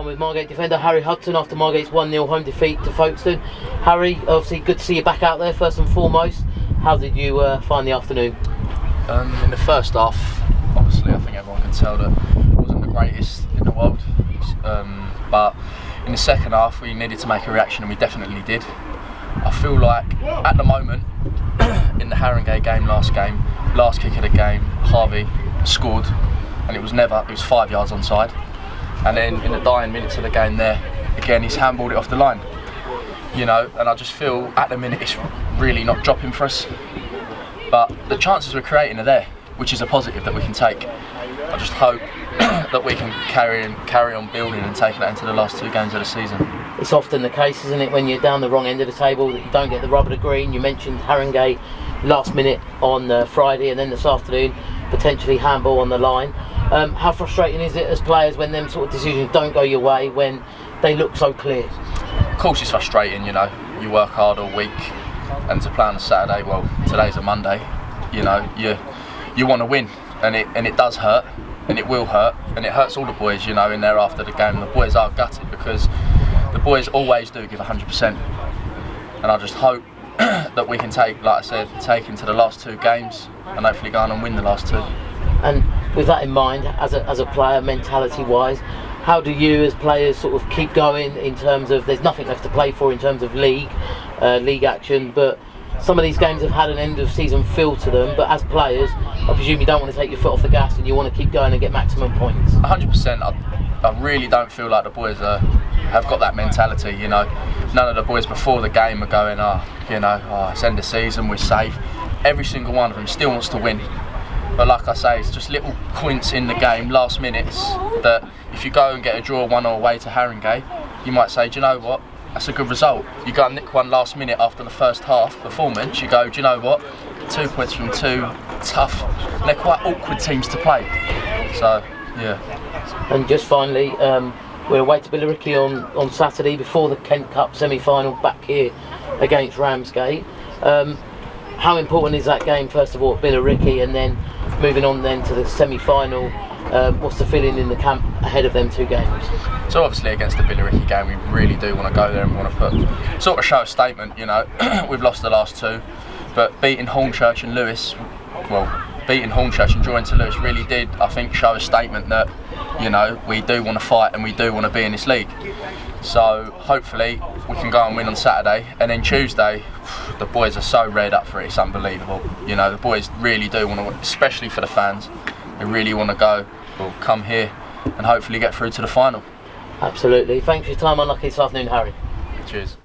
I'm with Margate defender Harry Hudson after Margate's 1-0 home defeat to Folkestone. Harry, obviously good to see you back out there first and foremost. How did you find the afternoon? In the first half, obviously I think everyone can tell that it wasn't the greatest in the world, but in the second half we needed to make a reaction and we definitely did. I feel like at the moment, in the Harringay game, last kick of the game, Harvey scored and it was 5 yards onside. And then in the dying minutes of the game there, again he's handballed it off the line. You know, and I just feel at the minute it's really not dropping for us. But the chances we're creating are there, which is a positive that we can take. I just hope that we can carry on building and taking that into the last 2 games of the season. It's often the case, isn't it, when you're down the wrong end of the table, that you don't get the rub of the green. You mentioned Harringay last minute on Friday, and then this afternoon potentially handball on the line. How frustrating is it as players when them sort of decisions don't go your way, when they look so clear? Of course it's frustrating, you know. You work hard all week, and to play on a Saturday, well, today's a Monday, you know, you want to win, and it does hurt, and it will hurt, and it hurts all the boys, you know, in there after the game. The boys are gutted because the boys always do give 100%, and I just hope that we can take into the last 2 games and hopefully go on and win the last 2. And with that in mind, as a player, mentality-wise, how do you as players sort of keep going in terms of, there's nothing left to play for in terms of league action, but some of these games have had an end of season feel to them, but as players, I presume you don't want to take your foot off the gas and you want to keep going and get maximum points. 100%. I really don't feel like the boys have got that mentality, you know. None of the boys before the game are going, it's end of season, we're safe. Every single one of them still wants to win. But like I say, it's just little points in the game, last minutes, that if you go and get a draw 1-0 away to Harringay, you might say, do you know what, that's a good result. You go and nick one last minute after the first half performance, you go, do you know what, 2 points from 2, tough. And they're quite awkward teams to play. So, yeah. And just finally, we're away to Billericay on Saturday before the Kent Cup semi-final back here against Ramsgate. How important is that game, first of all, at Billericay, and then moving on then to the semi-final? What's the feeling in the camp ahead of them 2 games? So obviously against the Billericay game, we really do want to go there and want to show a statement, you know. We've lost the last 2, but beating Hornchurch and drawing to Lewis really did, I think, show a statement that, you know, we do want to fight and we do want to be in this league. So hopefully we can go and win on Saturday, and then Tuesday, the boys are so reared up for it, it's unbelievable. You know, the boys really do want to, especially for the fans, they really want to come here and hopefully get through to the final. Absolutely. Thanks for your time. Unlucky this afternoon, Harry. Cheers.